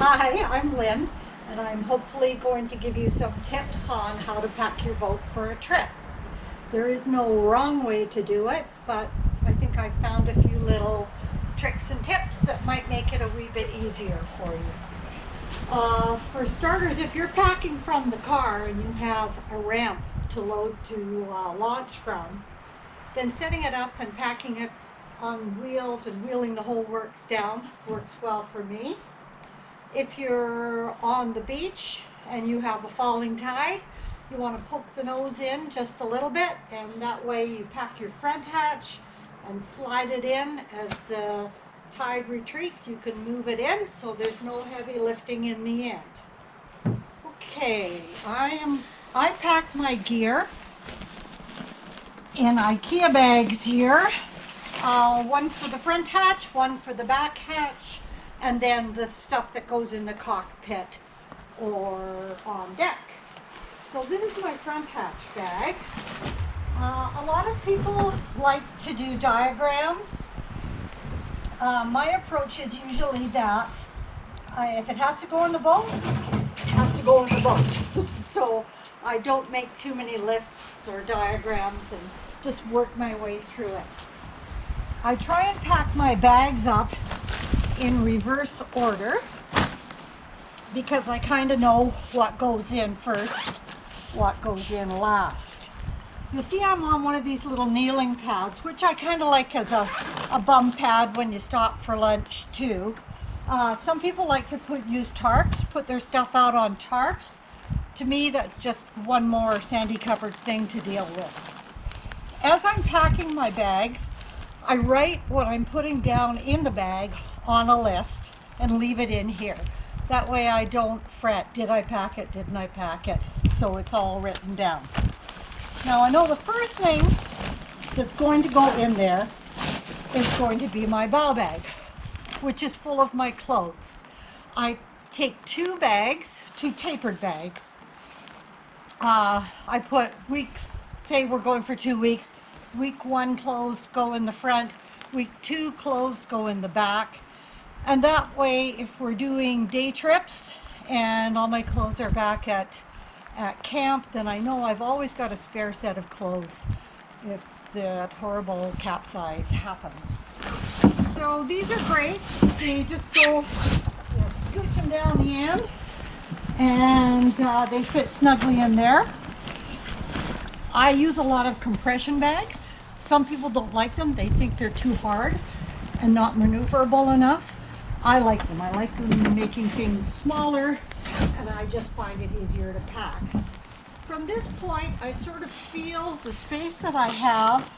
Hi, I'm Lynn, and I'm hopefully going to give you some tips on how to pack your boat for a trip. There is no wrong way to do it, but I think I found a few little tricks and tips that might make it a wee bit easier for you. For starters, if you're packing from the car and you have a ramp to launch from, then setting it up and packing it on wheels and wheeling the whole works down works well for me. If you're on the beach and you have a falling tide, you want to poke the nose in just a little bit, and that way you pack your front hatch and slide it in. As the tide retreats, you can move it in so there's no heavy lifting in the end. Okay, I packed my gear in IKEA bags here. One for the front hatch, one for the back hatch, and then the stuff that goes in the cockpit or on deck. So this is my front hatch bag. A lot of people like to do diagrams. My approach is usually that if it has to go in the boat, it has to go in the boat. So I don't make too many lists or diagrams and just work my way through it. I try and pack my bags up in reverse order because I kind of know what goes in first, what goes in last. You'll see I'm on one of these little kneeling pads, which I kind of like as a bum pad when you stop for lunch too. Some people like to use tarps, put their stuff out on tarps. To me, that's just one more sandy covered thing to deal with. As I'm packing my bags, I write what I'm putting down in the bag on a list and leave it in here. That way I don't fret, did I pack it, didn't I pack it? So it's all written down. Now I know the first thing that's going to go in there is going to be my bow bag, which is full of my clothes. I take two tapered bags. I put weeks, say we're going for 2 weeks. Week 1 clothes go in the front, week 2 clothes go in the back. And that way, if we're doing day trips and all my clothes are back at camp, then I know I've always got a spare set of clothes if that horrible capsize happens. So these are great. They just go, scooch them down the end, and they fit snugly in there. I use a lot of compression bags. Some people don't like them. They think they're too hard and not maneuverable enough. I like them. I like them making things smaller, and I just find it easier to pack. From this point, I sort of feel the space that I have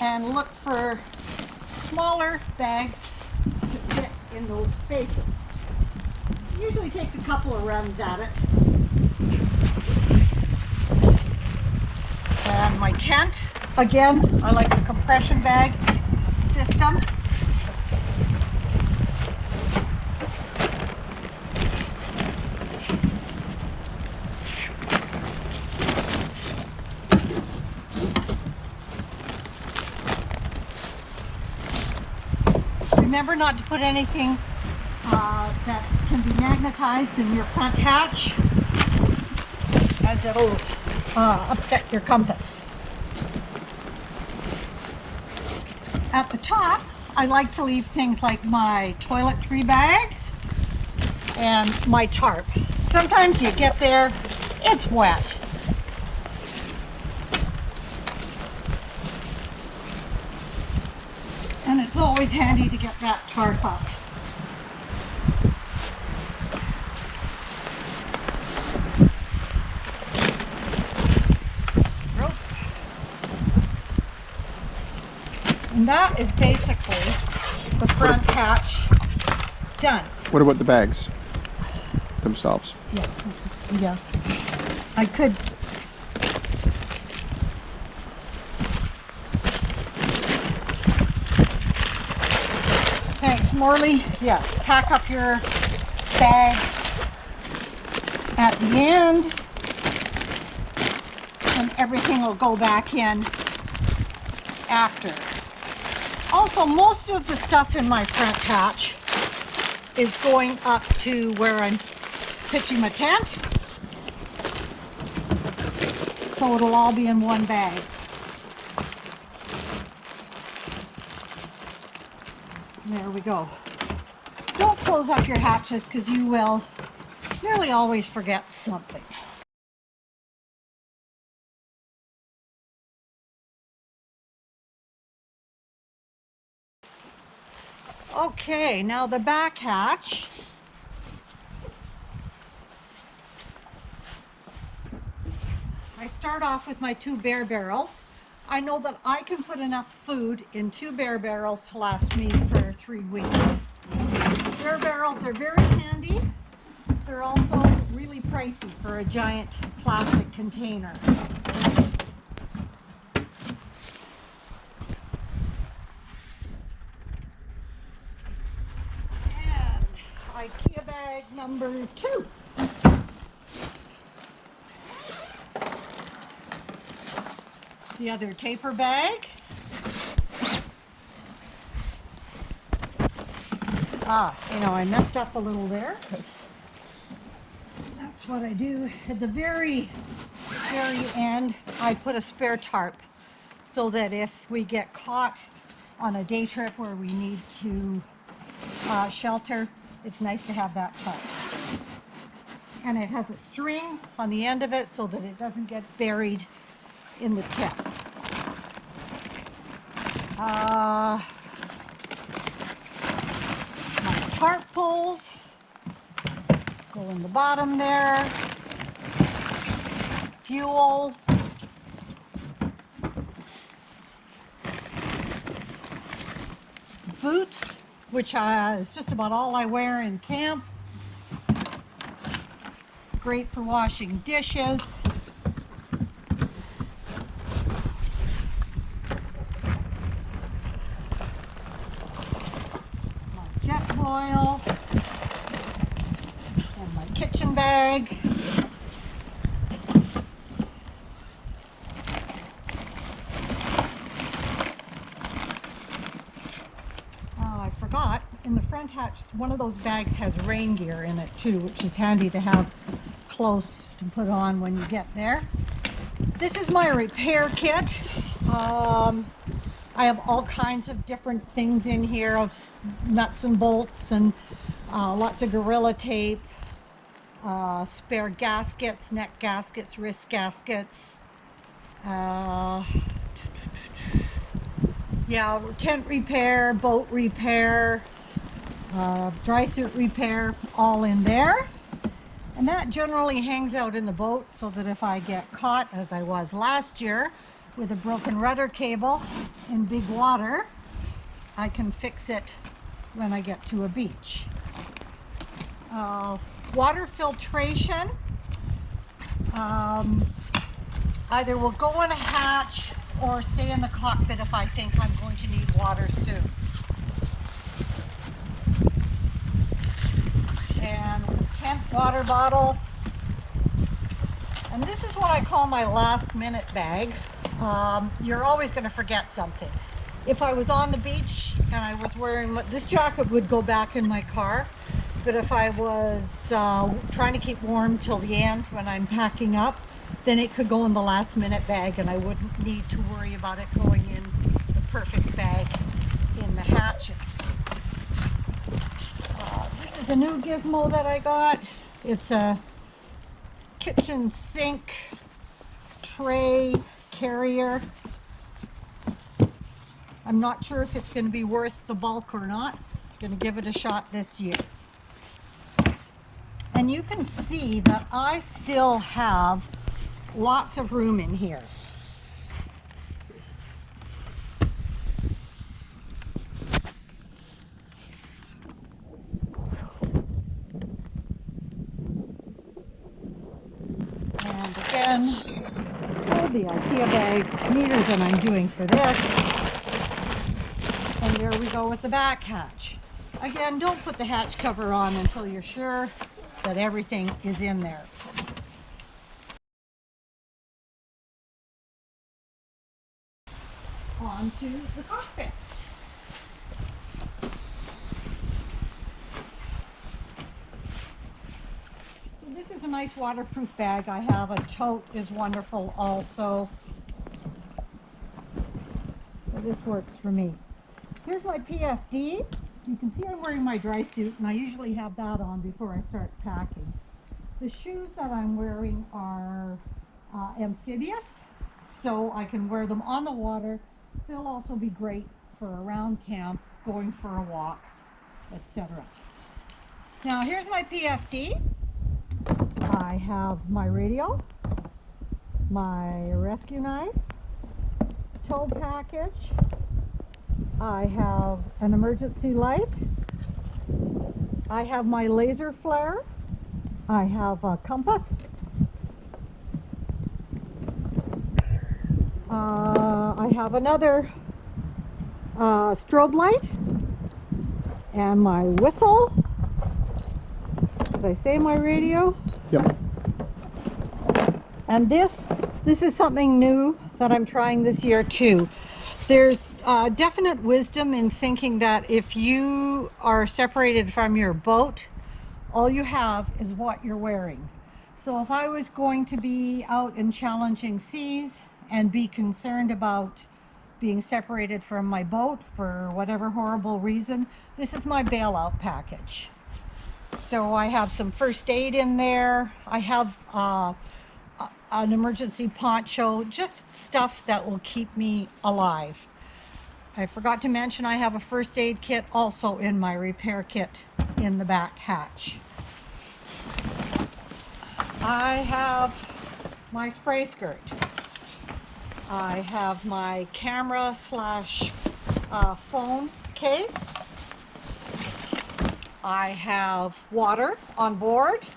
and look for smaller bags to fit in those spaces. It usually takes a couple of runs at it. And my tent, again, I like the compression bag system. Remember not to put anything that can be magnetized in your front hatch, as it'll upset your compass. At the top, I like to leave things like my toiletry bags and my tarp. Sometimes you get there, it's wet. And it's always handy to get that tarp up. And that is basically the front hatch done. What about the bags themselves? Yeah. I could. Thanks, Morley. Yes, pack up your bag at the end, and everything will go back in after. Also, most of the stuff in my front hatch is going up to where I'm pitching my tent. So it'll all be in one bag. There we go. Don't close up your hatches because you will nearly always forget something. Okay, now the back hatch. I start off with my 2 bear barrels. I know that I can put enough food in 2 bear barrels to last me for 3 weeks. Bear barrels are very handy. They're also really pricey for a giant plastic container. And IKEA bag number 2. The other taper bag. I messed up a little there because that's what I do. At the very end, I put a spare tarp so that if we get caught on a day trip where we need to shelter, it's nice to have that tarp. And it has a string on the end of it so that it doesn't get buried in the tip. My tarp poles go in the bottom there. Fuel. Boots, which is just about all I wear in camp. Great for washing dishes. Oil and my kitchen bag. Oh, I forgot, in the front hatch, one of those bags has rain gear in it too, which is handy to have close to put on when you get there. This is my repair kit. I have all kinds of different things in here of nuts and bolts and lots of Gorilla Tape, spare gaskets, neck gaskets, wrist gaskets. Yeah, tent repair, boat repair, dry suit repair, all in there. And that generally hangs out in the boat so that if I get caught, as I was last year, with a broken rudder cable in big water, I can fix it when I get to a beach. Water filtration either will go in a hatch or stay in the cockpit if I think I'm going to need water soon. And tent water bottle. And this is what I call my last minute bag. You're always going to forget something. If I was on the beach and I was wearing, this jacket would go back in my car, but if I was trying to keep warm till the end when I'm packing up, then it could go in the last minute bag and I wouldn't need to worry about it going in the perfect bag in the hatches. This is a new gizmo that I got. It's a kitchen sink tray carrier. I'm not sure if it's going to be worth the bulk or not. I'm going to give it a shot this year. And you can see that I still have lots of room in here. And again, the IKEA bag, neater than I'm doing for this. And there we go with the back hatch. Again, don't put the hatch cover on until you're sure that everything is in there. On to the cockpit. a nice waterproof bag I have. A tote is wonderful also. So this works for me. Here's my PFD. You can see I'm wearing my dry suit, and I usually have that on before I start packing. The shoes that I'm wearing are amphibious, so I can wear them on the water. They'll also be great for around camp, going for a walk, etc. Now here's my PFD. I have my radio, my rescue knife, tow package. I have an emergency light. I have my laser flare. I have a compass. I have another strobe light and my whistle. Did I say my radio? Yep. And this is something new that I'm trying this year too. There's definite wisdom in thinking that if you are separated from your boat, all you have is what you're wearing. So if I was going to be out in challenging seas and be concerned about being separated from my boat for whatever horrible reason, this is my bailout package. So I have some first aid in there. I have an emergency poncho, just stuff that will keep me alive. I forgot to mention I have a first aid kit also in my repair kit in the back hatch. I have my spray skirt. I have my camera slash phone case. I have water on board.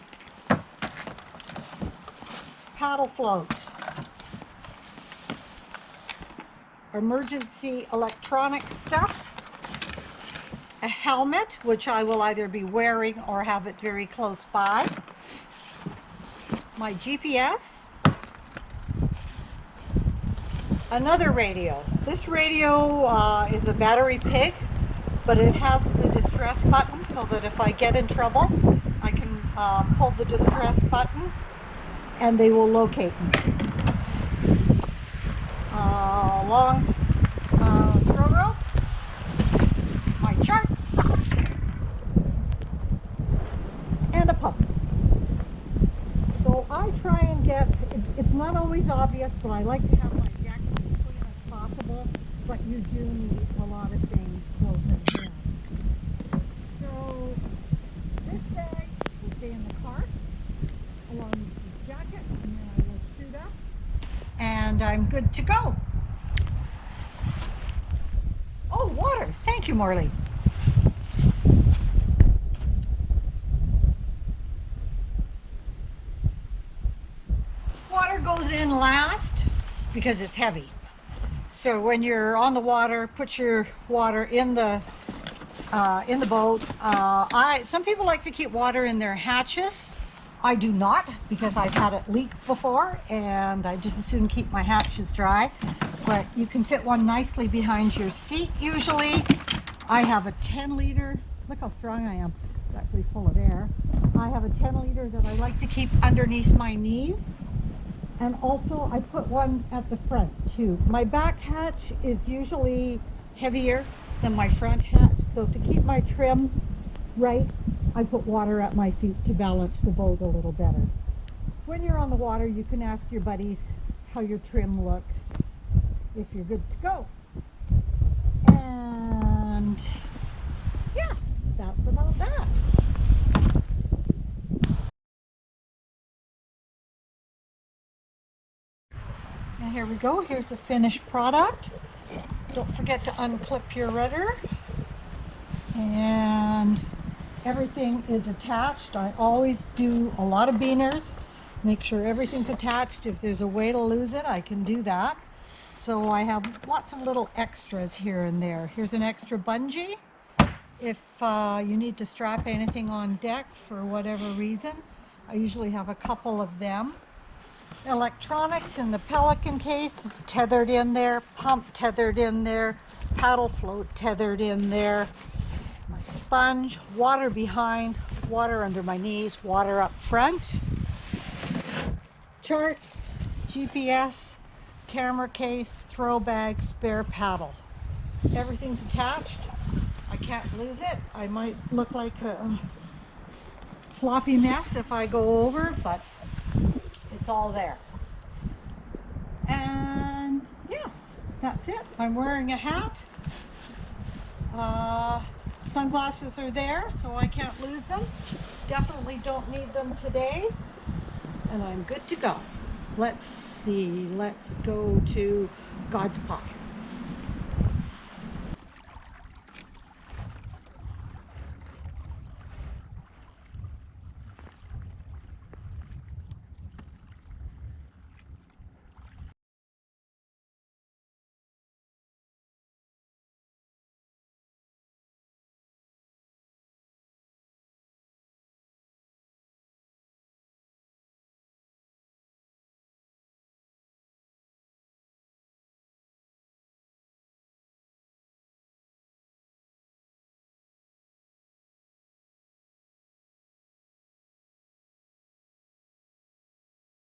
Paddle float. Emergency electronic stuff. A helmet, which I will either be wearing or have it very close by. My GPS. Another radio. This radio is a battery pig, but it has the distress button so that if I get in trouble, I can pull the distress button and they will locate me. Long throw rope, my charts, and a pump. So I try and get, it's not always obvious, but I like to have my deck as clean as possible, but you do need a lot of things close at hand. So this bag will stay in the car, along with this jacket, and then I will suit up, and I'm good to go. Oh, water. Thank you, Morley. Water goes in last because it's heavy. So when you're on the water, put your water in the boat. Some people like to keep water in their hatches. I do not, because I've had it leak before, and I just as soon keep my hatches dry. But you can fit one nicely behind your seat usually. I have a 10-liter, look how strong I am, it's actually full of air. I have a 10-liter that I like to keep underneath my knees. And also I put one at the front too. My back hatch is usually heavier than my front hatch, so to keep my trim right, I put water at my feet to balance the boat a little better. When you're on the water, you can ask your buddies how your trim looks, if you're good to go. And yes, that's about that. And here we go. Here's the finished product. Don't forget to unclip your rudder. And everything is attached. I always do a lot of beaners. Make sure everything's attached. If there's a way to lose it, I can do that. So I have lots of little extras here and there. Here's an extra bungee. If you need to strap anything on deck for whatever reason, I usually have a couple of them. Electronics in the Pelican case, tethered in there, pump tethered in there, paddle float tethered in there, my sponge, water behind, water under my knees, water up front. charts, GPS, camera case, throw bag, spare paddle. Everything's attached. I can't lose it. I might look like a floppy mess if I go over, but it's all there. And yes, that's it. I'm wearing a hat. Sunglasses are there, so I can't lose them. Definitely don't need them today. And I'm good to go. Let's see. Let's go to God's pocket.